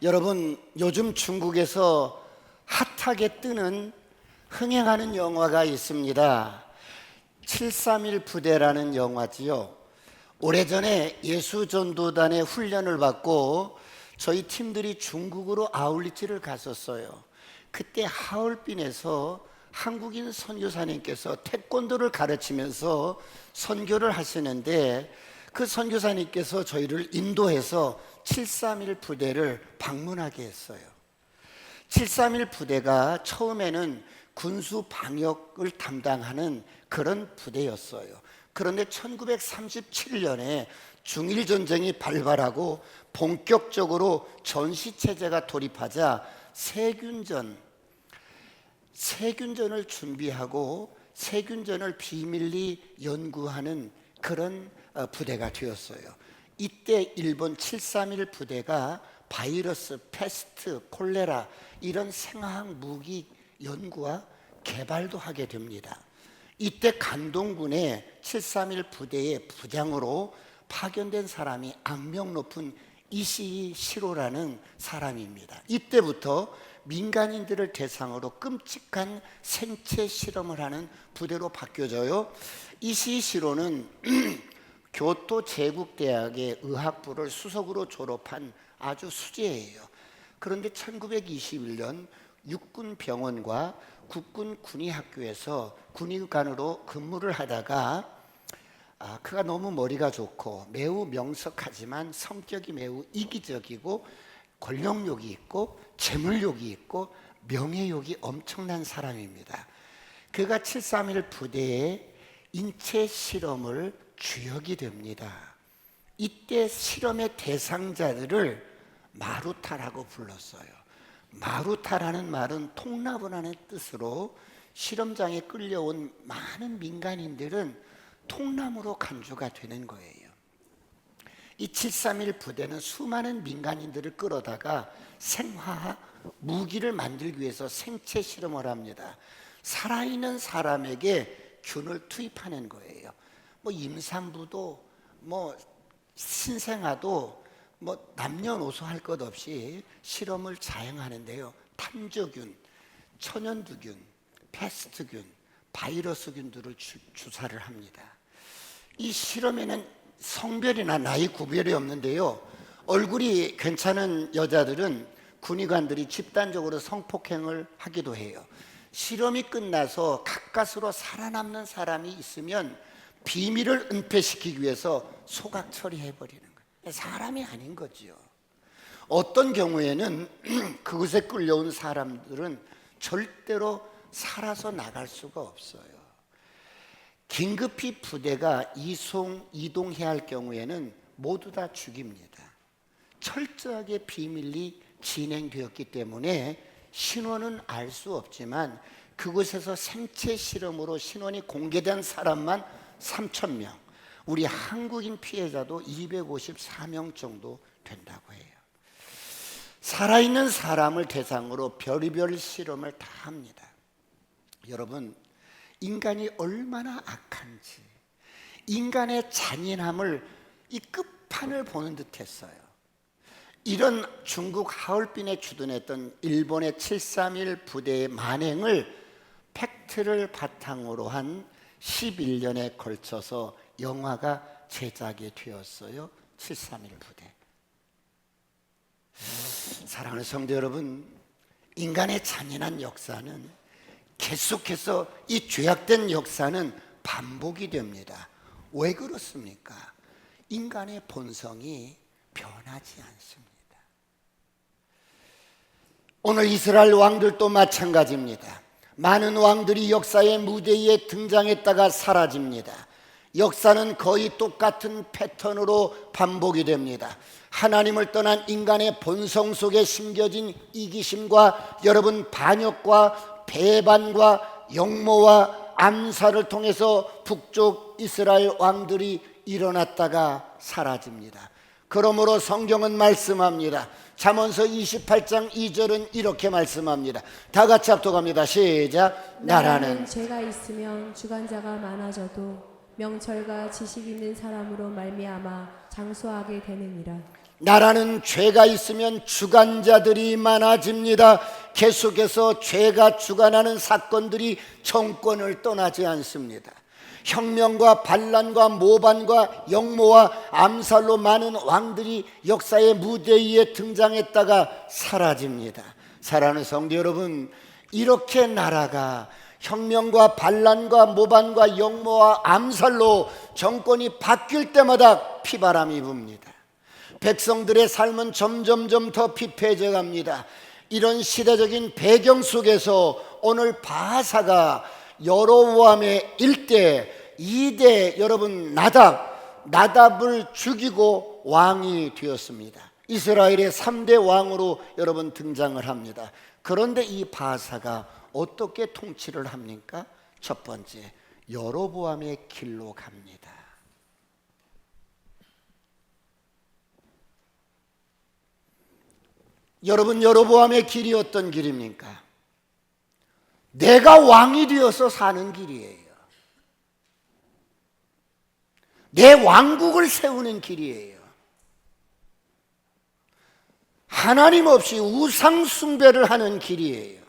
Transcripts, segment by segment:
여러분, 요즘 중국에서 핫하게 뜨는 흥행하는 영화가 있습니다. 731 부대라는 영화지요. 오래전에 예수전도단의 훈련을 받고 저희 팀들이 중국으로 아울리지를 갔었어요. 그때 하얼빈에서 한국인 선교사님께서 태권도를 가르치면서 선교를 하시는데, 그 선교사님께서 저희를 인도해서 731 부대를 방문하게 했어요. 731 부대가 처음에는 군수 방역을 담당하는 그런 부대였어요. 그런데 1937년에 중일전쟁이 발발하고 본격적으로 전시체제가 돌입하자 세균전을 준비하고 세균전을 비밀리 연구하는 그런 부대가 되었어요. 이때 일본 731 부대가 바이러스, 패스트, 콜레라 이런 생화학 무기 연구와 개발도 하게 됩니다. 이때 간동군의 731 부대의 부장으로 파견된 사람이 악명 높은 이시이 시로라는 사람입니다. 이때부터 민간인들을 대상으로 끔찍한 생체 실험을 하는 부대로 바뀌어져요. 이시이 시로는 교토 제국대학의 의학부를 수석으로 졸업한 아주 수재예요. 그런데 1921년 육군병원과 국군 군의학교에서 군의관으로 근무를 하다가 그가 너무 머리가 좋고 매우 명석하지만 성격이 매우 이기적이고 권력욕이 있고 재물욕이 있고 명예욕이 엄청난 사람입니다. 그가 731 부대의 인체 실험을 주역이 됩니다. 이때 실험의 대상자들을 마루타라고 불렀어요. 마루타라는 말은 통나무라는 뜻으로 실험장에 끌려온 많은 민간인들은 통나무로 간주가 되는 거예요. 이 731 부대는 수많은 민간인들을 끌어다가 생화학 무기를 만들기 위해서 생체 실험을 합니다. 살아있는 사람에게 균을 투입하는 거예요. 임산부도 신생아도 남녀노소 할 것 없이 실험을 자행하는데요. 탄저균, 천연두균, 패스트균, 바이러스균들을 주사를 합니다. 이 실험에는 성별이나 나이 구별이 없는데요. 얼굴이 괜찮은 여자들은 군의관들이 집단적으로 성폭행을 하기도 해요. 실험이 끝나서 가까스로 살아남는 사람이 있으면 비밀을 은폐시키기 위해서 소각 처리해버리는 거예요. 사람이 아닌 거죠. 어떤 경우에는 그곳에 끌려온 사람들은 절대로 살아서 나갈 수가 없어요. 긴급히 부대가 이동해야 할 경우에는 모두 다 죽입니다. 철저하게 비밀리 진행되었기 때문에 신원은 알 수 없지만 그곳에서 생체 실험으로 신원이 공개된 사람만 3,000명, 우리 한국인 피해자도 254명 정도 된다고 해요. 살아있는 사람을 대상으로 별의별 실험을 다 합니다. 여러분, 인간이 얼마나 악한지, 인간의 잔인함을 이 끝판을 보는 듯 했어요. 이런 중국 하얼빈에 주둔했던 일본의 731 부대의 만행을 팩트를 바탕으로 한 11년에 걸쳐서 영화가 제작이 되었어요. 731 부대. 사랑하는 성도 여러분, 인간의 잔인한 역사는 계속해서 이 죄악된 역사는 반복이 됩니다. 왜 그렇습니까? 인간의 본성이 변하지 않습니다. 오늘 이스라엘 왕들도 마찬가지입니다. 많은 왕들이 역사의 무대 위에 등장했다가 사라집니다. 역사는 거의 똑같은 패턴으로 반복이 됩니다. 하나님을 떠난 인간의 본성 속에 심겨진 이기심과 여러분 반역과 배반과 역모와 암살을 통해서 북쪽 이스라엘 왕들이 일어났다가 사라집니다. 그러므로 성경은 말씀합니다. 잠언서 28장 2절은 이렇게 말씀합니다. 다 같이 합독합니다. 시작. 나라는 죄가 있으면 주관자가 많아져도 명철과 지식 있는 사람으로 말미암아 장수하게 되느니라. 나라는 죄가 있으면 주관자들이 많아집니다. 계속해서 죄가 주관하는 사건들이 정권을 떠나지 않습니다. 혁명과 반란과 모반과 역모와 암살로 많은 왕들이 역사의 무대 위에 등장했다가 사라집니다. 사랑하는 성도 여러분, 이렇게 나라가 혁명과 반란과 모반과 역모와 암살로 정권이 바뀔 때마다 피바람이 붑니다. 백성들의 삶은 점점점 더 피폐해져 갑니다. 이런 시대적인 배경 속에서 오늘 바하사가 여로보암의 1대, 2대 여러분 나답을 죽이고 왕이 되었습니다. 이스라엘의 3대 왕으로 여러분 등장을 합니다. 그런데 이 바하사가 어떻게 통치를 합니까? 첫 번째, 여로보암의 길로 갑니다. 여러분, 여로보암의 길이 어떤 길입니까? 내가 왕이 되어서 사는 길이에요. 내 왕국을 세우는 길이에요. 하나님 없이 우상 숭배를 하는 길이에요.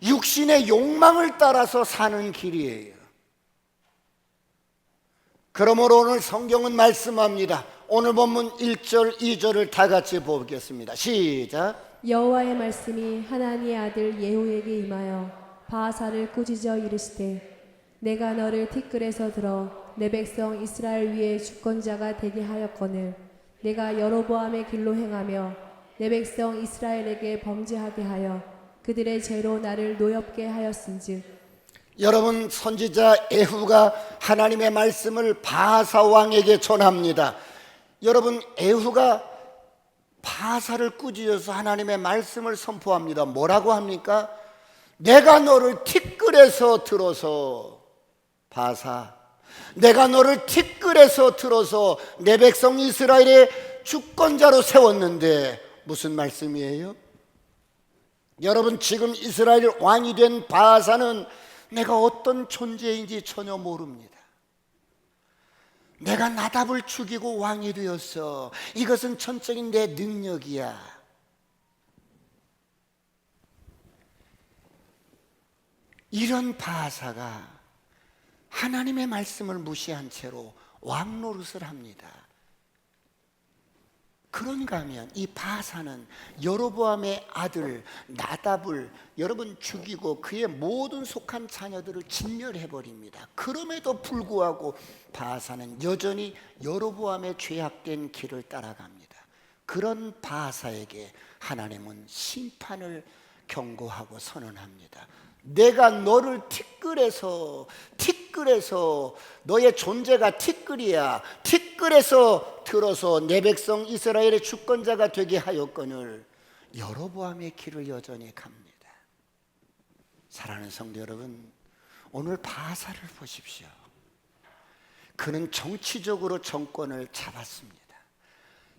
육신의 욕망을 따라서 사는 길이에요. 그러므로 오늘 성경은 말씀합니다. 오늘 본문 1절, 2절을 다 같이 보겠습니다. 시작. 여호와의 말씀이 하나니의 아들 예후에게 임하여 바하사를 꾸짖어 이르시되 내가 너를 티끌에서 들어 내 백성 이스라엘 위에 주권자가 되게 하였거늘 내가 여로보암의 길로 행하며 내 백성 이스라엘에게 범죄하게 하여 그들의 죄로 나를 노엽게 하였은즉. 여러분, 선지자 에후가 하나님의 말씀을 바하사 왕에게 전합니다. 여러분, 에후가 바하사를 꾸짖어서 하나님의 말씀을 선포합니다. 뭐라고 합니까? 내가 너를 티끌에서 들어서, 바하사, 내가 너를 티끌에서 들어서 내 백성 이스라엘의 주권자로 세웠는데 무슨 말씀이에요? 여러분, 지금 이스라엘 왕이 된 바하사는 내가 어떤 존재인지 전혀 모릅니다. 내가 나답을 죽이고 왕이 되었어. 이것은 전적인 내 능력이야. 이런 바하사가 하나님의 말씀을 무시한 채로 왕 노릇을 합니다. 그런가 하면 이 바하사는 여로보암의 아들 나답을 여러분 죽이고 그의 모든 속한 자녀들을 진멸해버립니다. 그럼에도 불구하고 바하사는 여전히 여로보암의 죄악된 길을 따라갑니다. 그런 바하사에게 하나님은 심판을 경고하고 선언합니다. 내가 너를 티끌에서 너의 존재가 티끌이야. 티끌에서 들어서 내 백성 이스라엘의 주권자가 되게 하였거늘 여로보암의 길을 여전히 갑니다. 사랑하는 성도 여러분, 오늘 바하사를 보십시오. 그는 정치적으로 정권을 잡았습니다.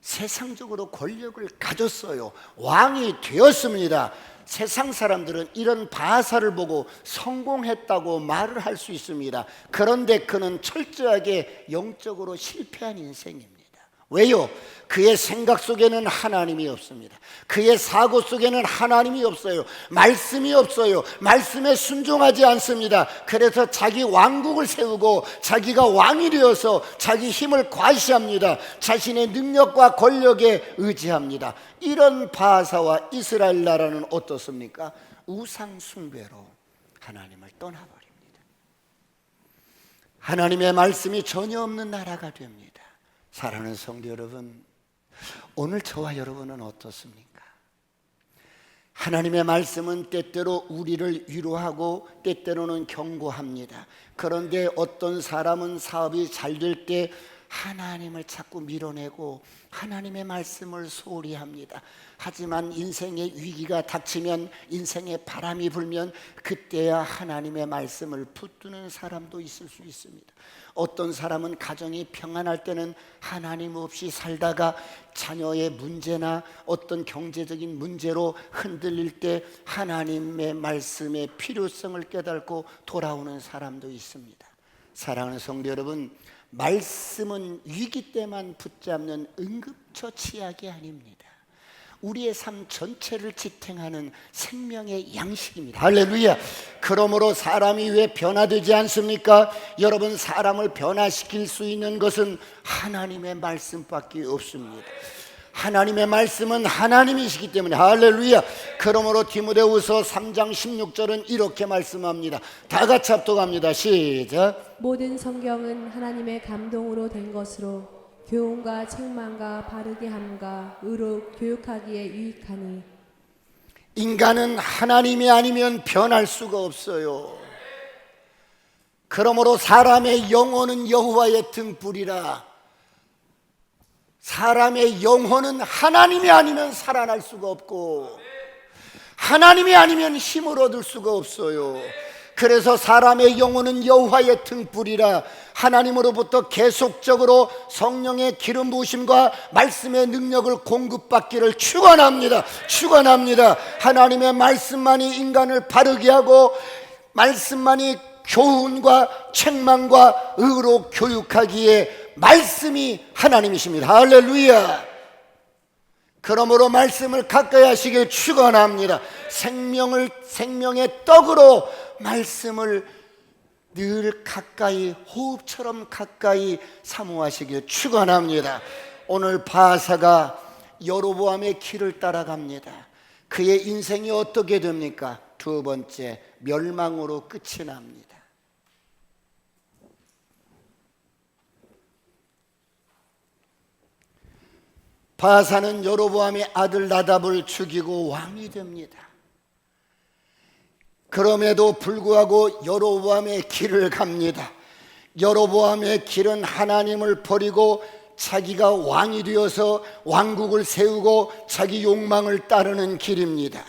세상적으로 권력을 가졌어요. 왕이 되었습니다. 세상 사람들은 이런 바하사를 보고 성공했다고 말을 할 수 있습니다. 그런데 그는 철저하게 영적으로 실패한 인생입니다. 왜요? 그의 생각 속에는 하나님이 없습니다. 그의 사고 속에는 하나님이 없어요. 말씀이 없어요. 말씀에 순종하지 않습니다. 그래서 자기 왕국을 세우고 자기가 왕이 되어서 자기 힘을 과시합니다. 자신의 능력과 권력에 의지합니다. 이런 바하사와 이스라엘 나라는 어떻습니까? 우상 숭배로 하나님을 떠나버립니다. 하나님의 말씀이 전혀 없는 나라가 됩니다. 사랑하는 성도 여러분, 오늘 저와 여러분은 어떻습니까? 하나님의 말씀은 때때로 우리를 위로하고 때때로는 경고합니다. 그런데 어떤 사람은 사업이 잘 될 때 하나님을 자꾸 밀어내고 하나님의 말씀을 소홀히 합니다. 하지만 인생의 위기가 닥치면, 인생의 바람이 불면 그때야 하나님의 말씀을 붙드는 사람도 있을 수 있습니다. 어떤 사람은 가정이 평안할 때는 하나님 없이 살다가 자녀의 문제나 어떤 경제적인 문제로 흔들릴 때 하나님의 말씀의 필요성을 깨닫고 돌아오는 사람도 있습니다. 사랑하는 성도 여러분, 말씀은 위기 때만 붙잡는 응급처 치약이 아닙니다. 우리의 삶 전체를 지탱하는 생명의 양식입니다. 할렐루야. 그러므로 사람이 왜 변화되지 않습니까? 여러분, 사람을 변화시킬 수 있는 것은 하나님의 말씀밖에 없습니다. 하나님의 말씀은 하나님이시기 때문에. 할렐루야. 그러므로 디모데후서 3장 16절은 이렇게 말씀합니다. 다 같이 합독합니다. 시작. 모든 성경은 하나님의 감동으로 된 것으로 교훈과 책망과 바르게 함과 의로 교육하기에 유익하니. 인간은 하나님이 아니면 변할 수가 없어요. 그러므로 사람의 영혼은 여호와의 등불이라. 사람의 영혼은 하나님이 아니면 살아날 수가 없고 하나님이 아니면 힘을 얻을 수가 없어요. 그래서 사람의 영혼은 여호와의 등불이라. 하나님으로부터 계속적으로 성령의 기름 부으심과 말씀의 능력을 공급받기를 축원합니다. 축원합니다. 하나님의 말씀만이 인간을 바르게 하고 말씀만이 교훈과 책망과 의로 교육하기에 말씀이 하나님이십니다. 할렐루야. 그러므로 말씀을 가까이 하시길 축원합니다. 생명의 떡으로 말씀을 늘 가까이, 호흡처럼 가까이 사모하시길 축원합니다. 오늘 바사가 여로보암의 길을 따라갑니다. 그의 인생이 어떻게 됩니까? 두 번째, 멸망으로 끝이 납니다. 바사는 여로보암의 아들 나답을 죽이고 왕이 됩니다. 그럼에도 불구하고 여로보암의 길을 갑니다. 여로보암의 길은 하나님을 버리고 자기가 왕이 되어서 왕국을 세우고 자기 욕망을 따르는 길입니다.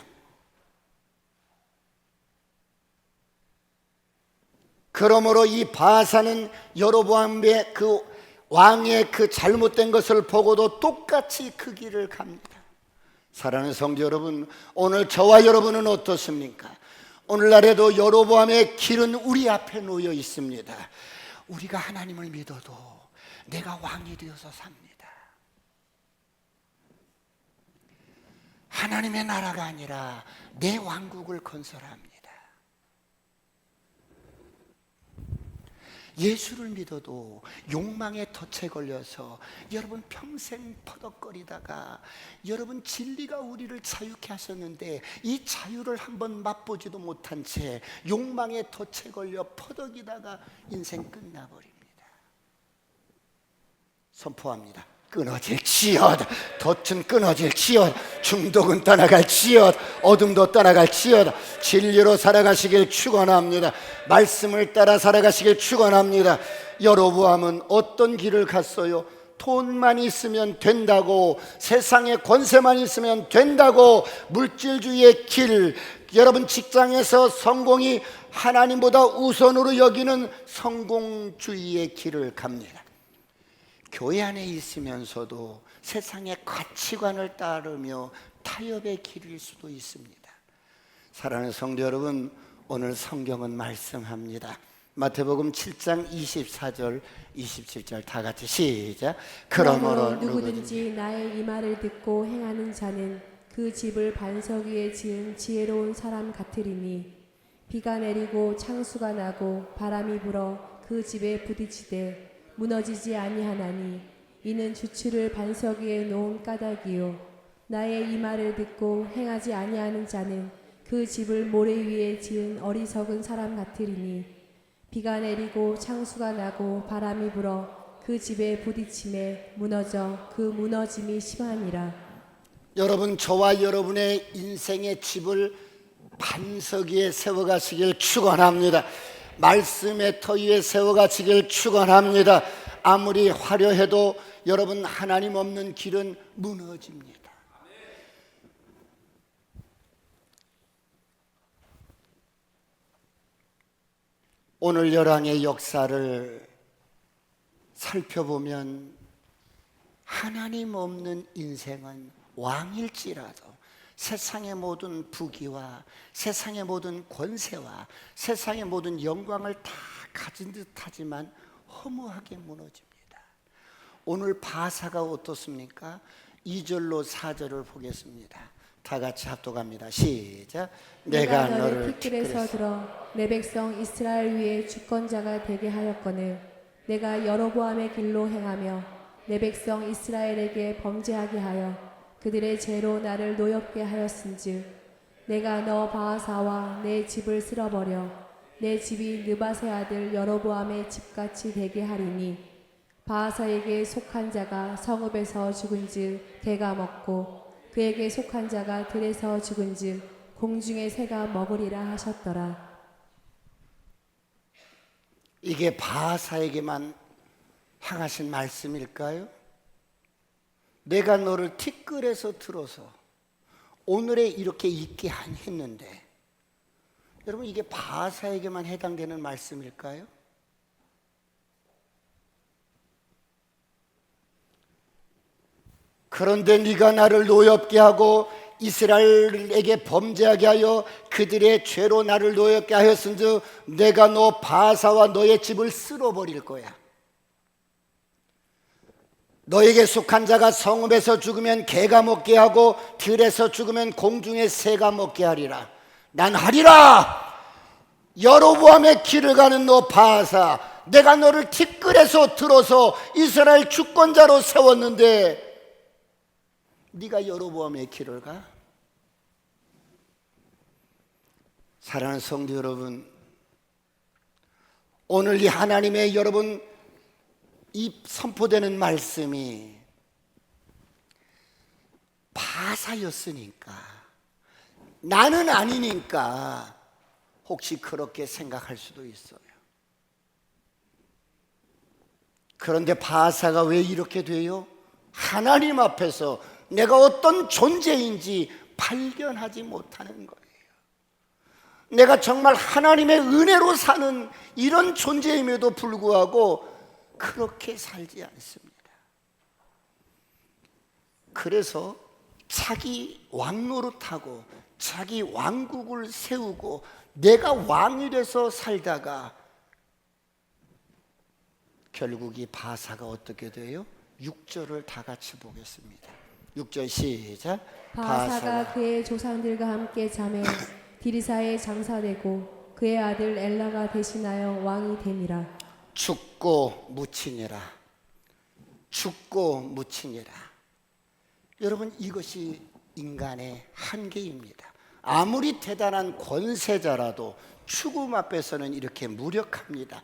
그러므로 이 바사는 여로보암의 그 왕의 그 잘못된 것을 보고도 똑같이 그 길을 갑니다. 사랑하는 성도 여러분, 오늘 저와 여러분은 어떻습니까? 오늘날에도 여로보암의 길은 우리 앞에 놓여 있습니다. 우리가 하나님을 믿어도 내가 왕이 되어서 삽니다. 하나님의 나라가 아니라 내 왕국을 건설합니다. 예수를 믿어도 욕망의 덫에 걸려서 여러분 평생 퍼덕거리다가 여러분 진리가 우리를 자유케 하셨는데 이 자유를 한번 맛보지도 못한 채 욕망의 덫에 걸려 퍼덕이다가 인생 끝나버립니다. 선포합니다. 끊어질지어다. 덫은 끊어질지어다. 중독은 떠나갈지어다. 어둠도 떠나갈지어다. 진리로 살아가시길 축원합니다. 말씀을 따라 살아가시길 축원합니다. 여로보암은 어떤 길을 갔어요? 돈만 있으면 된다고, 세상의 권세만 있으면 된다고, 물질주의의 길, 여러분 직장에서 성공이 하나님보다 우선으로 여기는 성공주의의 길을 갑니다. 교회 안에 있으면서도 세상의 가치관을 따르며 타협의 길일 수도 있습니다. 사랑하는 성도 여러분, 오늘 성경은 말씀합니다. 마태복음 7장 24절 27절 다 같이 시작. 그러므로 누구든지 나의 이 말을 듣고 행하는 자는 그 집을 반석 위에 지은 지혜로운 사람 같으리니 비가 내리고 창수가 나고 바람이 불어 그 집에 부딪히되 무너지지 아니하나니 이는 주추를 반석 위에 놓은 까닭이요 나의 이 말을 듣고 행하지 아니하는 자는 그 집을 모래 위에 지은 어리석은 사람 같으리니 비가 내리고 창수가 나고 바람이 불어 그 집에 부딪힘에 무너져 그 무너짐이 심하니라. 여러분, 저와 여러분의 인생의 집을 반석 위에 세워가시길 축원합니다. 말씀의 터 위에 세워가시길 축원합니다. 아무리 화려해도 여러분 하나님 없는 길은 무너집니다. 오늘 열왕의 역사를 살펴보면 하나님 없는 인생은 왕일지라도 세상의 모든 부귀와 세상의 모든 권세와 세상의 모든 영광을 다 가진 듯하지만 허무하게 무너집니다. 오늘 바사가 어떻습니까? 2절로 4절을 보겠습니다. 다 같이 합독합니다. 시작. 내가 너를 티끌에서 들어 내 백성 이스라엘 위에 주권자가 되게 하였거늘 내가 여로보암의 길로 행하며 내 백성 이스라엘에게 범죄하게 하여 그들의 죄로 나를 노엽게 하였은즉 내가 너 바하사와 내 집을 쓸어버려 내 집이 느밧의 아들 여로보암의 집같이 되게 하리니 바하사에게 속한 자가 성읍에서 죽은즉 개가 먹고 그에게 속한 자가 들에서 죽은즉 공중의 새가 먹으리라 하셨더라. 이게 바하사에게만 향하신 말씀일까요? 내가 너를 티끌에서 들어서 오늘에 이렇게 있게 했는데, 여러분 이게 바하사에게만 해당되는 말씀일까요? 그런데 네가 나를 노엽게 하고 이스라엘에게 범죄하게 하여 그들의 죄로 나를 노엽게 하였은즉 내가 너 바하사와 너의 집을 쓸어버릴 거야. 너에게 속한 자가 성읍에서 죽으면 개가 먹게 하고 들에서 죽으면 공중의 새가 먹게 하리라. 난 하리라. 여로보암의 길을 가는 너 바하사, 내가 너를 티끌에서 들어서 이스라엘 주권자로 세웠는데 네가 여로보암의 길을 가? 사랑하는 성도 여러분, 오늘 이 하나님의 여러분 이 선포되는 말씀이 바사였으니까, 나는 아니니까 혹시 그렇게 생각할 수도 있어요. 그런데 바사가 왜 이렇게 돼요? 하나님 앞에서 내가 어떤 존재인지 발견하지 못하는 거예요. 내가 정말 하나님의 은혜로 사는 이런 존재임에도 불구하고 그렇게 살지 않습니다. 그래서 자기 왕노릇하고 자기 왕국을 세우고 내가 왕이 돼서 살다가 결국 이 바사가 어떻게 돼요? 6절을 다 같이 보겠습니다. 6절 시작. 바하사가 그의 조상들과 함께 잠에 디리사에 장사되고 그의 아들 엘라가 대신하여 왕이 되니라. 죽고 묻히니라. 죽고 묻히니라. 여러분 이것이 인간의 한계입니다. 아무리 대단한 권세자라도 죽음 앞에서는 이렇게 무력합니다.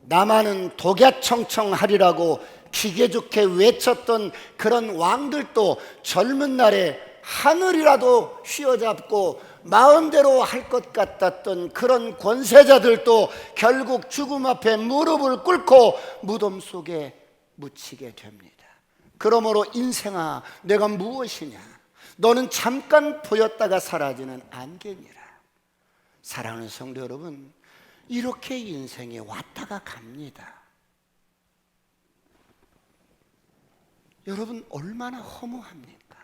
나만은 독야청청하리라고 기계 좋게 외쳤던 그런 왕들도 젊은 날에 하늘이라도 휘어잡고 마음대로 할 것 같았던 그런 권세자들도 결국 죽음 앞에 무릎을 꿇고 무덤 속에 묻히게 됩니다. 그러므로 인생아, 내가 무엇이냐? 너는 잠깐 보였다가 사라지는 안개니라. 사랑하는 성도 여러분, 이렇게 인생에 왔다가 갑니다. 여러분 얼마나 허무합니까?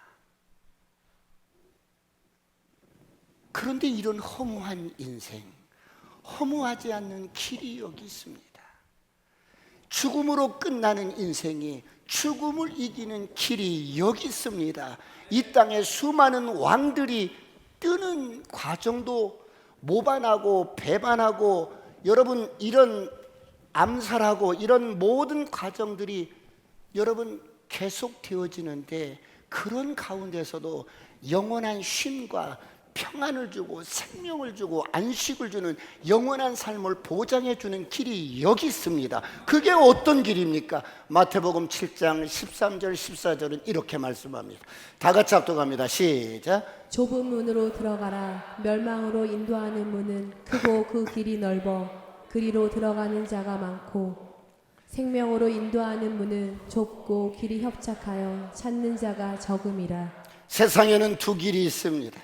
그런데 이런 허무한 인생, 허무하지 않는 길이 여기 있습니다. 죽음으로 끝나는 인생이 죽음을 이기는 길이 여기 있습니다. 이 땅에 수많은 왕들이 뜨는 과정도 모반하고 배반하고 여러분 이런 암살하고 이런 모든 과정들이 여러분 계속 되어지는데, 그런 가운데서도 영원한 쉼과 평안을 주고 생명을 주고 안식을 주는 영원한 삶을 보장해 주는 길이 여기 있습니다. 그게 어떤 길입니까? 마태복음 7장 13절 14절은 이렇게 말씀합니다. 다 같이 합독합니다. 시작. 좁은 문으로 들어가라. 멸망으로 인도하는 문은 크고 그 길이 넓어 그리로 들어가는 자가 많고 생명으로 인도하는 문은 좁고 길이 협착하여 찾는 자가 적음이라. 세상에는 두 길이 있습니다.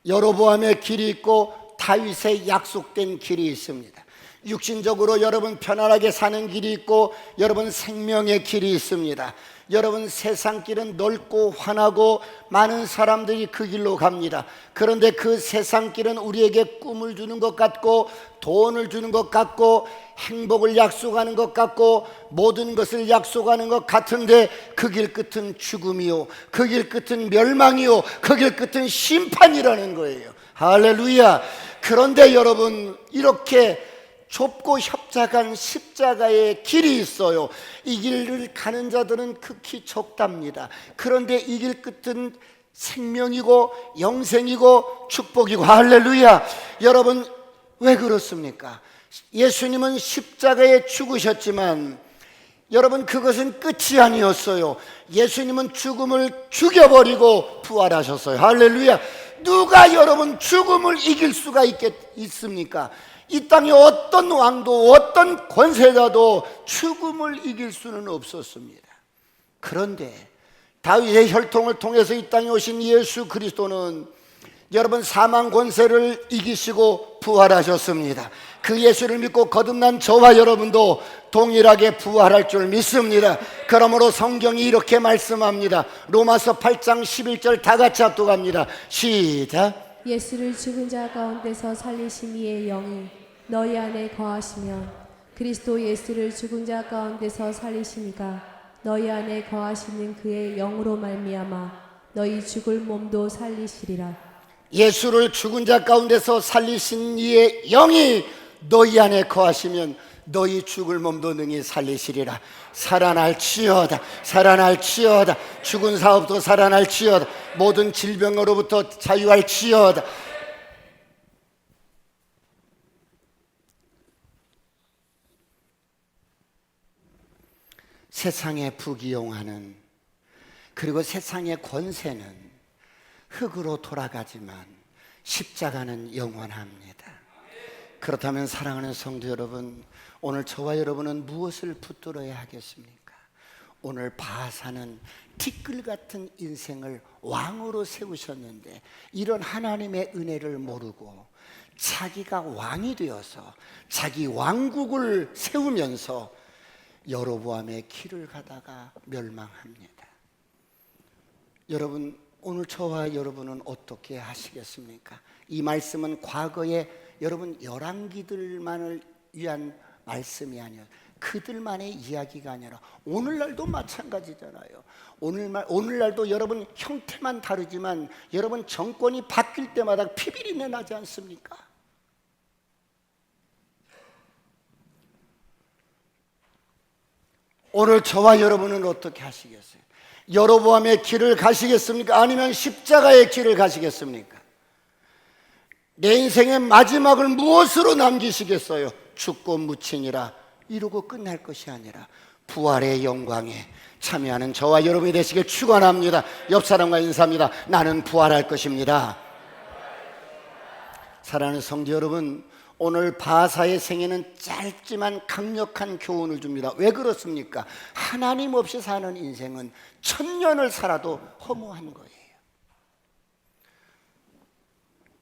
여로보암의 길이 있고 다윗의 약속된 길이 있습니다. 육신적으로 여러분 편안하게 사는 길이 있고 여러분 생명의 길이 있습니다. 여러분, 세상 길은 넓고 환하고 많은 사람들이 그 길로 갑니다. 그런데 그 세상 길은 우리에게 꿈을 주는 것 같고 돈을 주는 것 같고 행복을 약속하는 것 같고 모든 것을 약속하는 것 같은데 그 길 끝은 죽음이요, 그 길 끝은 멸망이요, 그 길 끝은 심판이라는 거예요. 할렐루야. 그런데 여러분, 이렇게 좁고 협착한 십자가의 길이 있어요. 이 길을 가는 자들은 극히 적답니다. 그런데 이 길 끝은 생명이고 영생이고 축복이고, 할렐루야. 여러분, 왜 그렇습니까? 예수님은 십자가에 죽으셨지만 여러분, 그것은 끝이 아니었어요. 예수님은 죽음을 죽여버리고 부활하셨어요. 할렐루야. 누가 여러분 죽음을 이길 수가 있습니까? 이 땅에 어떤 왕도 어떤 권세자도 죽음을 이길 수는 없었습니다. 그런데 다윗의 혈통을 통해서 이 땅에 오신 예수 그리스도는 여러분 사망 권세를 이기시고 부활하셨습니다. 그 예수를 믿고 거듭난 저와 여러분도 동일하게 부활할 줄 믿습니다. 그러므로 성경이 이렇게 말씀합니다. 로마서 8장 11절 다 같이 합독합니다. 시작. 예수를 죽은 자 가운데서 살리신 이의 영이 너희 안에 거하시면 그리스도 예수를 죽은 자 가운데서 살리시니가 너희 안에 거하시는 그의 영으로 말미암아 너희 죽을 몸도 살리시리라. 예수를 죽은 자 가운데서 살리신 이의 영이 너희 안에 거하시면 너희 죽을 몸도 능히 살리시리라. 살아날지어다, 살아날지어다. 죽은 사업도 살아날지어다. 모든 질병으로부터 자유할지어다. 세상에 부귀영화는, 그리고 세상의 권세는 흙으로 돌아가지만 십자가는 영원합니다. 그렇다면 사랑하는 성도 여러분, 오늘 저와 여러분은 무엇을 붙들어야 하겠습니까? 오늘 바하사는 티끌 같은 인생을 왕으로 세우셨는데 이런 하나님의 은혜를 모르고 자기가 왕이 되어서 자기 왕국을 세우면서 여로보암의 길을 가다가 멸망합니다. 여러분, 오늘 저와 여러분은 어떻게 하시겠습니까? 이 말씀은 과거에 여러분 열왕기들만을 위한 말씀이 아니에요. 그들만의 이야기가 아니라 오늘날도 마찬가지잖아요. 오늘날도 여러분 형태만 다르지만 여러분 정권이 바뀔 때마다 피비린내 나지 않습니까? 오늘 저와 여러분은 어떻게 하시겠어요? 여로보암의 길을 가시겠습니까? 아니면 십자가의 길을 가시겠습니까? 내 인생의 마지막을 무엇으로 남기시겠어요? 죽고 묻히니라 이러고 끝날 것이 아니라 부활의 영광에 참여하는 저와 여러분이 되시길 축원합니다. 옆 사람과 인사합니다. 나는 부활할 것입니다. 사랑하는 성도 여러분, 오늘 바하사의 생애는 짧지만 강력한 교훈을 줍니다. 왜 그렇습니까? 하나님 없이 사는 인생은 1000년을 살아도 허무한 거예요.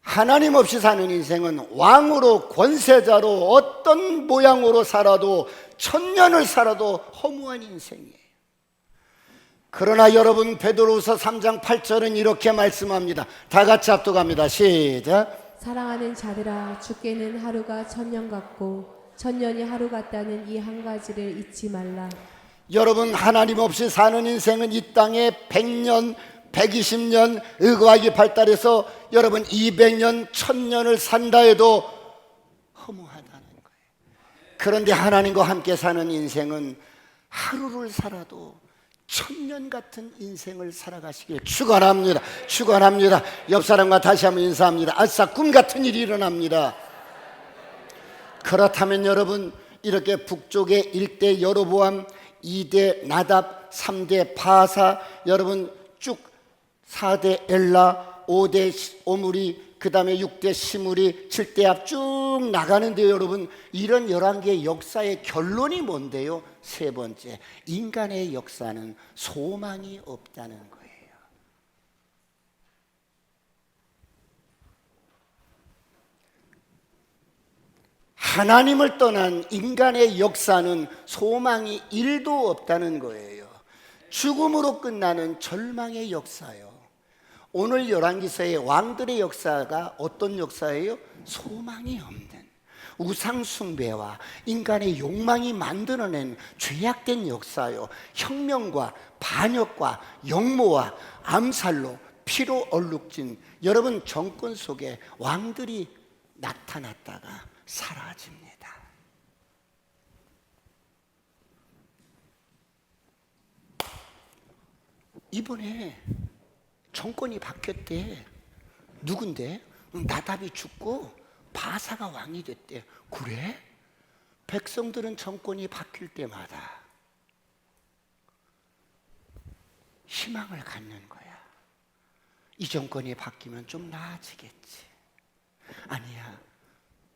하나님 없이 사는 인생은 왕으로 권세자로 어떤 모양으로 살아도 1000년을 살아도 허무한 인생이에요. 그러나 여러분, 베드로후서 3장 8절은 이렇게 말씀합니다. 다 같이 합독합니다. 시작. 사랑하는 자들아, 주께는 하루가 1000년 같고 1000년이 하루 같다는 이 한 가지를 잊지 말라. 여러분, 하나님 없이 사는 인생은 이 땅에 100년 120년 의과학이 발달해서 여러분 200년 1000년을 산다 해도 허무하다는 거예요. 그런데 하나님과 함께 사는 인생은 하루를 살아도 1000년 같은 인생을 살아가시길 축원합니다. 축원합니다. 옆 사람과 다시 한번 인사합니다. 아싸, 꿈 같은 일이 일어납니다. 그렇다면 여러분, 이렇게 북쪽의 1대 여로보암, 2대 나답, 3대 바하사, 여러분 쭉 4대 엘라, 5대 오므리, 그 다음에 6대 시므리, 7대 압 쭉 나가는데요. 여러분, 이런 11개의 역사의 결론이 뭔데요? 세 번째, 인간의 역사는 소망이 없다는 거예요. 하나님을 떠난 인간의 역사는 소망이 1도 없다는 거예요. 죽음으로 끝나는 절망의 역사요. 오늘 열왕기서의 왕들의 역사가 어떤 역사예요? 소망이 없는 우상 숭배와 인간의 욕망이 만들어낸 죄악된 역사요. 혁명과 반역과 역모와 암살로 피로 얼룩진 여러분 정권 속에 왕들이 나타났다가 사라집니다. 이번에 정권이 바뀌었대. 누군데? 나답이 죽고 바사가 왕이 됐대. 그래? 백성들은 정권이 바뀔 때마다 희망을 갖는 거야. 이 정권이 바뀌면 좀 나아지겠지. 아니야,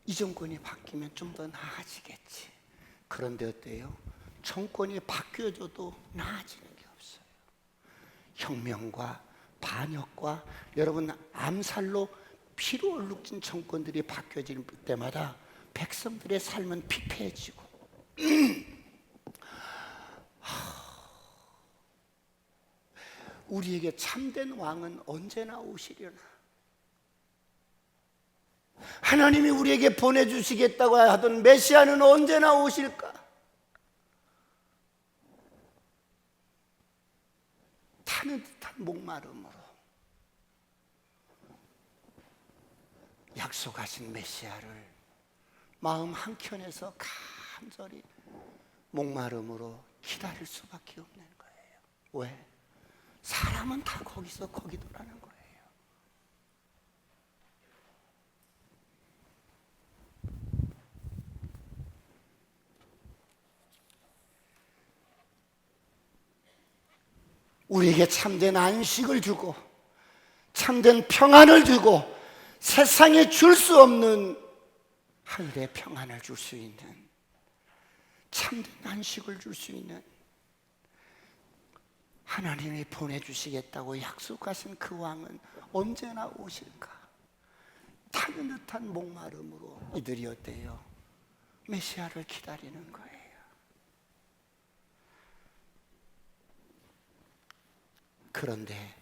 이 정권이 바뀌면 좀 더 나아지겠지. 그런데 어때요? 정권이 바뀌어져도 나아지는 게 없어요. 혁명과 반역과 여러분 암살로 피로 얼룩진 정권들이 바뀌어질 때마다 백성들의 삶은 피폐해지고 우리에게 참된 왕은 언제나 오시려나? 하나님이 우리에게 보내주시겠다고 하던 메시아는 언제나 오실까? 타는 듯한 목마름으로 약속하신 메시아를 마음 한켠에서 간절히 목마름으로 기다릴 수밖에 없는 거예요. 왜? 사람은 다 거기서 거기더라는 거예요. 우리에게 참된 안식을 주고 참된 평안을 주고 세상에 줄 수 없는 하늘의 평안을 줄 수 있는 참된 안식을 줄 수 있는 하나님이 보내주시겠다고 약속하신 그 왕은 언제나 오실까? 타는 듯한 목마름으로 이들이 어때요? 메시아를 기다리는 거예요. 그런데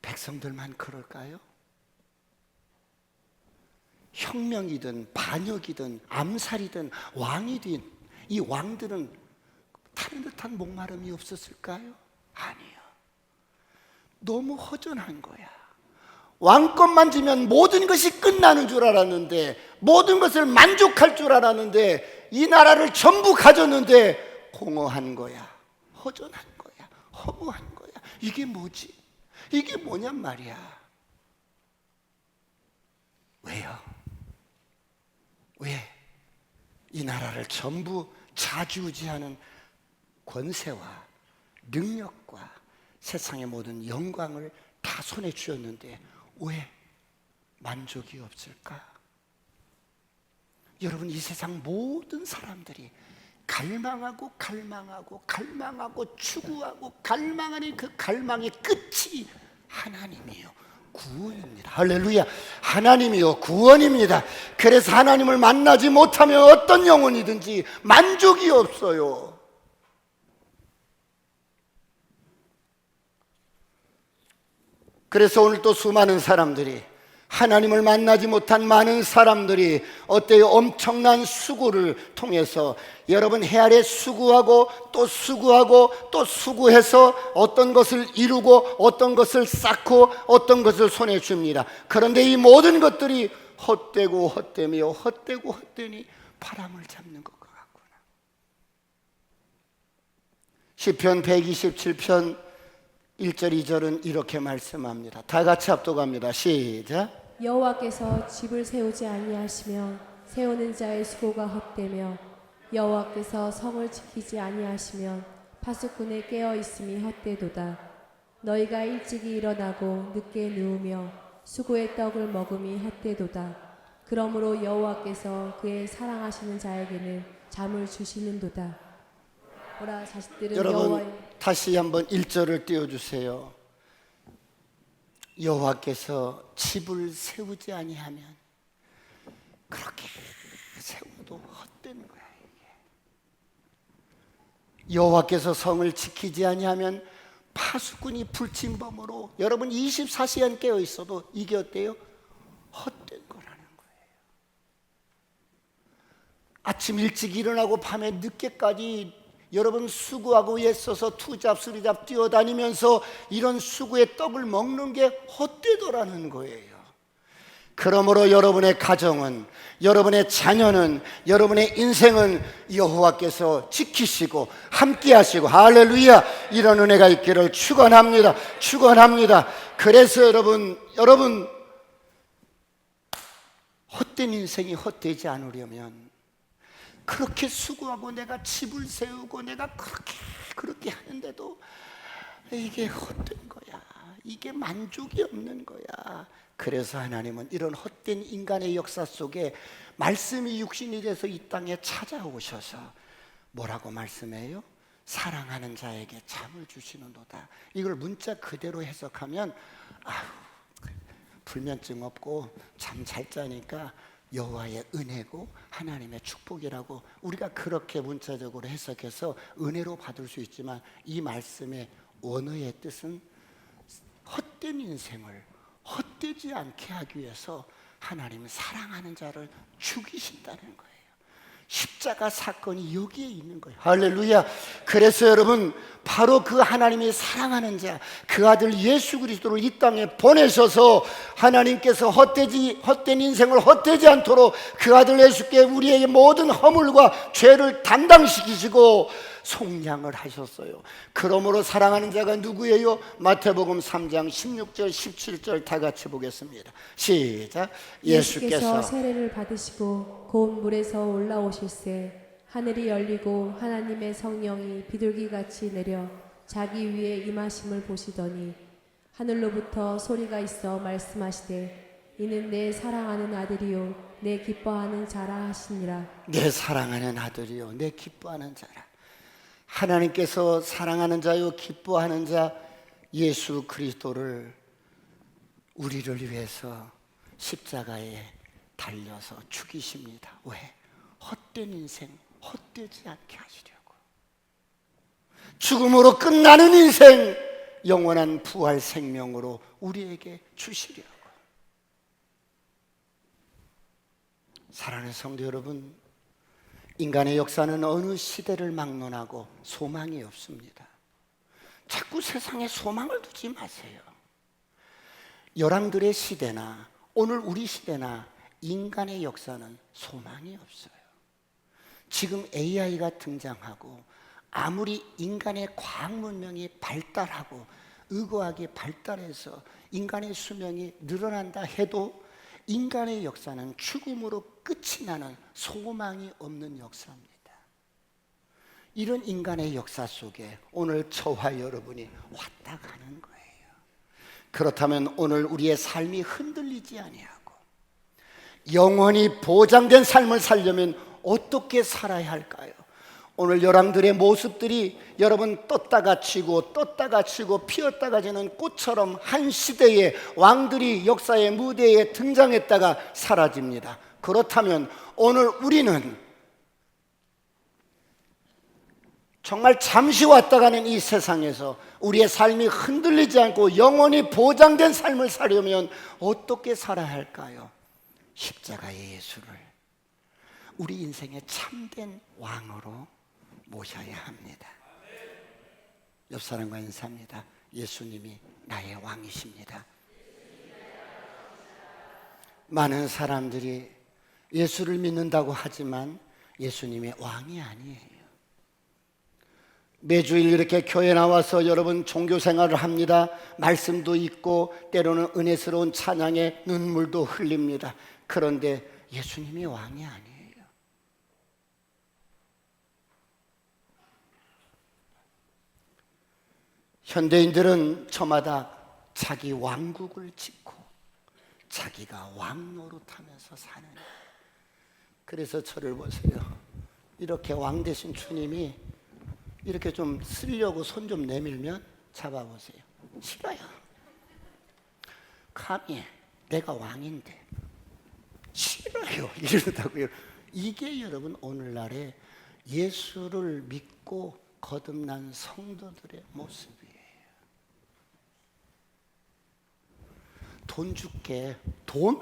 백성들만 그럴까요? 혁명이든 반역이든 암살이든 왕이든 이 왕들은 타는 듯한 목마름이 없었을까요? 아니요. 너무 허전한 거야. 왕권만 지면 모든 것이 끝나는 줄 알았는데, 모든 것을 만족할 줄 알았는데, 이 나라를 전부 가졌는데 공허한 거야. 허전한 거야. 허무한 거야. 이게 뭐지? 이게 뭐냔 말이야. 왜요? 왜? 이 나라를 전부 좌지우지하는 권세와 능력과 세상의 모든 영광을 다 손에 쥐었는데 왜 만족이 없을까? 여러분, 이 세상 모든 사람들이 갈망하고 갈망하고 갈망하고 추구하고 갈망하는 그 갈망의 끝이 하나님이요, 구원입니다. 할렐루야. 하나님이요, 구원입니다. 그래서 하나님을 만나지 못하면 어떤 영혼이든지 만족이 없어요. 그래서 오늘 또 수많은 사람들이, 하나님을 만나지 못한 많은 사람들이 어때요? 엄청난 수고를 통해서 여러분 해 아래 수고하고 또 수고하고 또 수고해서 어떤 것을 이루고 어떤 것을 쌓고 어떤 것을 손에 줍니다. 그런데 이 모든 것들이 헛되고 헛되며 헛되고 헛되니 바람을 잡는 것 같구나. 시편 127편 1절 2절은 이렇게 말씀합니다. 다 같이 합독합니다. 시작. 여호와께서 집을 세우지 아니하시면 세우는 자의 수고가 헛되며 여호와께서 성을 지키지 아니하시면 파수꾼의 깨어 있음이 헛되도다. 너희가 일찍이 일어나고 늦게 누우며 수고의 떡을 먹음이 헛되도다. 그러므로 여호와께서 그의 사랑하시는 자에게는 잠을 주시는도다. 오라 자식들은 여러분 여호와의 다시 한번 1절을 띄워주세요. 여호와께서 집을 세우지 아니하면, 그렇게 세워도 헛된 거야. 여호와께서 성을 지키지 아니하면 파수꾼이 불침범으로 여러분 24시간 깨어 있어도 이게 어때요? 헛된 거라는 거예요. 아침 일찍 일어나고 밤에 늦게까지 여러분 수고하고 애써서 투잡 쓰리잡 뛰어다니면서 이런 수고의 떡을 먹는 게 헛되더라는 거예요. 그러므로 여러분의 가정은, 여러분의 자녀는, 여러분의 인생은 여호와께서 지키시고 함께 하시고, 할렐루야, 이런 은혜가 있기를 축원합니다. 축원합니다. 그래서 여러분 헛된 인생이 헛되지 않으려면 그렇게 수고하고 내가 집을 세우고 내가 그렇게 하는데도 이게 헛된 거야. 이게 만족이 없는 거야. 그래서 하나님은 이런 헛된 인간의 역사 속에 말씀이 육신이 돼서 이 땅에 찾아오셔서 뭐라고 말씀해요? 사랑하는 자에게 잠을 주시는도다. 이걸 문자 그대로 해석하면 불면증 없고 잠 잘 자니까 여호와의 은혜고 하나님의 축복이라고 우리가 그렇게 문자적으로 해석해서 은혜로 받을 수 있지만, 이 말씀의 원어의 뜻은 헛된 인생을 헛되지 않게 하기 위해서 하나님은 사랑하는 자를 죽이신다는 거예요. 십자가 사건이 여기에 있는 거예요. 할렐루야. 그래서 여러분, 바로 그 하나님이 사랑하는 자, 그 아들 예수 그리스도를 이 땅에 보내셔서 하나님께서 헛된 인생을 헛되지 않도록 그 아들 예수께 우리의 모든 허물과 죄를 담당시키시고 속량을 하셨어요. 그러므로 사랑하는 자가 누구예요? 마태복음 3장 16절 17절 다 같이 보겠습니다. 시작. 예수께서 세례를 받으시고 고운 물에서 올라오실새 하늘이 열리고 하나님의 성령이 비둘기같이 내려 자기 위에 임하심을 보시더니 하늘로부터 소리가 있어 말씀하시되 이는 내 사랑하는 아들이요 내 기뻐하는 자라 하시니라. 내 사랑하는 아들이요 내 기뻐하는 자라. 하나님께서 사랑하는 자요 기뻐하는 자 예수 그리스도를 우리를 위해서 십자가에 달려서 죽이십니다. 왜? 헛된 인생 헛되지 않게 하시려고. 죽음으로 끝나는 인생 영원한 부활 생명으로 우리에게 주시려고. 사랑하는 성도 여러분, 인간의 역사는 어느 시대를 막론하고 소망이 없습니다. 자꾸 세상에 소망을 두지 마세요. 열왕들의 시대나 오늘 우리 시대나 인간의 역사는 소망이 없어요. 지금 AI가 등장하고 아무리 인간의 과학 문명이 발달하고 의과학이 발달해서 인간의 수명이 늘어난다 해도 인간의 역사는 죽음으로 끝이 나는 소망이 없는 역사입니다. 이런 인간의 역사 속에 오늘 저와 여러분이 왔다 가는 거예요. 그렇다면 오늘 우리의 삶이 흔들리지 아니하고 영원히 보장된 삶을 살려면 어떻게 살아야 할까요? 오늘 열왕들의 모습들이 여러분 떴다가 지고 피었다가 지는 꽃처럼 한 시대의 왕들이 역사의 무대에 등장했다가 사라집니다. 그렇다면 오늘 우리는 정말 잠시 왔다 가는 이 세상에서 우리의 삶이 흔들리지 않고 영원히 보장된 삶을 살려면 어떻게 살아야 할까요? 십자가의 예수를 우리 인생의 참된 왕으로 모셔야 합니다. 옆 사람과 인사합니다. 예수님이 나의 왕이십니다. 많은 사람들이 예수를 믿는다고 하지만 예수님의 왕이 아니에요. 매주일 이렇게 교회 나와서 여러분 종교 생활을 합니다. 말씀도 있고 때로는 은혜스러운 찬양에 눈물도 흘립니다. 그런데 예수님이 왕이 아니에요. 현대인들은 저마다 자기 왕국을 짓고 자기가 왕 노릇하면서 사는. 그래서 저를 보세요. 이렇게 왕 되신 주님이 이렇게 좀 쓰려고 손 좀 내밀면 잡아보세요. 싫어요. 감히 내가 왕인데 싫어요 이러다고요. 이게 여러분 오늘날에 예수를 믿고 거듭난 성도들의 모습이에요. 돈 줄게. 돈?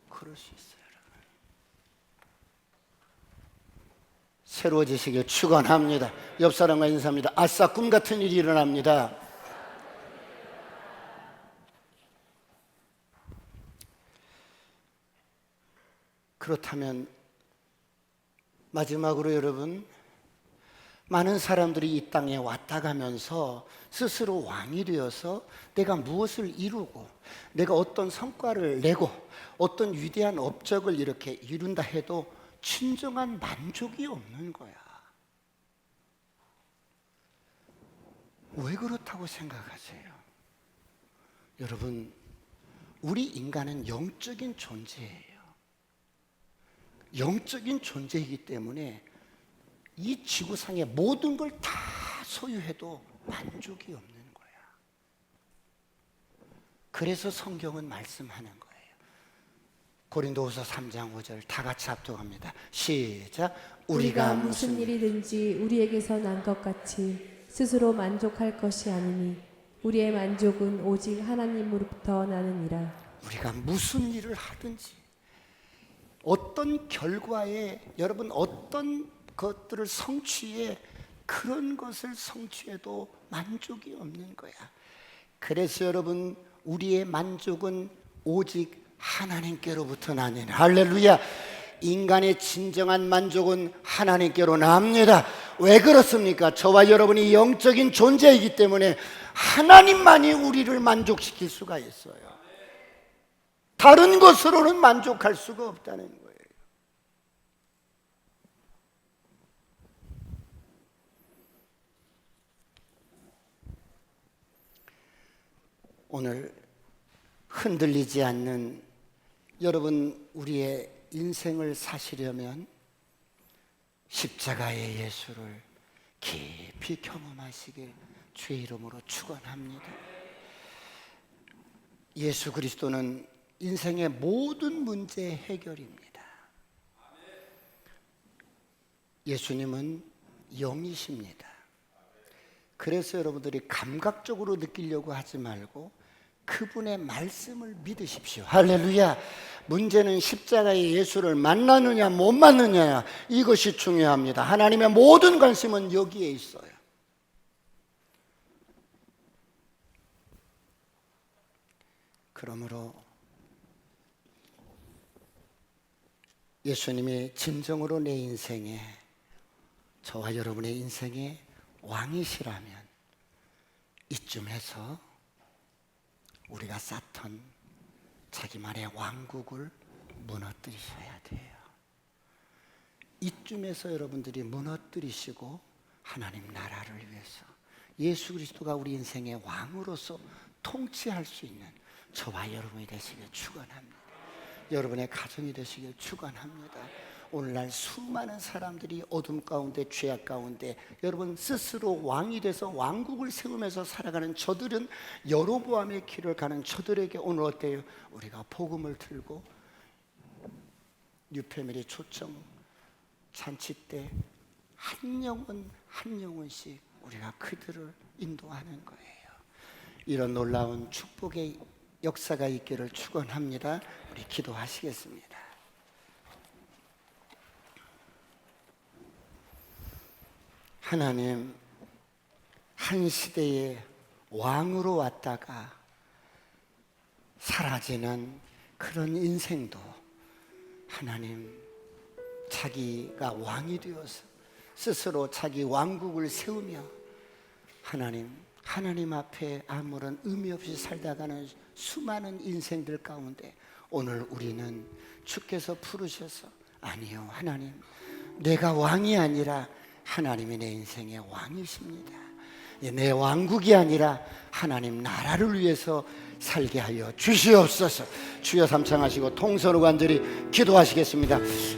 그럴 수 있어요, 여러분. 새로워지시길 축원합니다. 옆 사람과 인사합니다. 아싸, 꿈 같은 일이 일어납니다. 그렇다면 마지막으로 여러분, 많은 사람들이 이 땅에 왔다 가면서 스스로 왕이 되어서 내가 무엇을 이루고 내가 어떤 성과를 내고 어떤 위대한 업적을 이렇게 이룬다 해도 진정한 만족이 없는 거야. 왜 그렇다고 생각하세요? 여러분, 우리 인간은 영적인 존재예요. 영적인 존재이기 때문에 이 지구상의 모든 걸 다 소유해도 만족이 없는 거야. 그래서 성경은 말씀하는 거예요. 고린도후서 3장 5절 다 같이 합독합니다. 시작. 우리가 무슨 일이든지 우리에게서 난 것 같이 스스로 만족할 것이 아니니 우리의 만족은 오직 하나님으로부터 나느니라. 우리가 무슨 일을 하든지 어떤 결과에 여러분 어떤 것들을 성취해 그런 것을 성취해도 만족이 없는 거야. 그래서 여러분 우리의 만족은 오직 하나님께로부터 나는 할렐루야. 인간의 진정한 만족은 하나님께로 납니다. 왜 그렇습니까? 저와 여러분이 영적인 존재이기 때문에 하나님만이 우리를 만족시킬 수가 있어요. 다른 것으로는 만족할 수가 없다는 거예요. 오늘 흔들리지 않는 여러분 우리의 인생을 사시려면 십자가의 예수를 깊이 경험하시길 주의 이름으로 축원합니다. 예수 그리스도는 인생의 모든 문제의 해결입니다. 예수님은 영이십니다. 그래서 여러분들이 감각적으로 느끼려고 하지 말고 그분의 말씀을 믿으십시오. 할렐루야. 문제는 십자가의 예수를 만나느냐 못 만나느냐, 이것이 중요합니다. 하나님의 모든 관심은 여기에 있어요. 그러므로 예수님이 진정으로 내 인생에, 저와 여러분의 인생에 왕이시라면 이쯤에서 우리가 쌓던 자기만의 왕국을 무너뜨리셔야 돼요. 이쯤에서 여러분들이 무너뜨리시고 하나님 나라를 위해서 예수 그리스도가 우리 인생의 왕으로서 통치할 수 있는 저와 여러분이 되시길 축원합니다. 여러분의 가정이 되시길 축원합니다. 오늘날 수많은 사람들이 어둠 가운데, 죄악 가운데 여러분 스스로 왕이 돼서 왕국을 세우면서 살아가는 저들은, 여로보암의 길을 가는 저들에게 오늘 어때요? 우리가 복음을 들고 뉴패밀리 초청 잔치 때 한 영혼 한 영혼씩 우리가 그들을 인도하는 거예요. 이런 놀라운 축복의 역사가 있기를 축원합니다. 우리 기도하시겠습니다. 하나님, 한 시대의 왕으로 왔다가 사라지는 그런 인생도 하나님, 자기가 왕이 되어서 스스로 자기 왕국을 세우며 하나님 앞에 아무런 의미 없이 살다가는 수많은 인생들 가운데 오늘 우리는 주께서 부르셔서, 아니요 하나님, 내가 왕이 아니라 하나님이 내 인생의 왕이십니다. 내 왕국이 아니라 하나님 나라를 위해서 살게 하여 주시옵소서. 주여 삼창하시고 통성으로 간절히 기도하시겠습니다.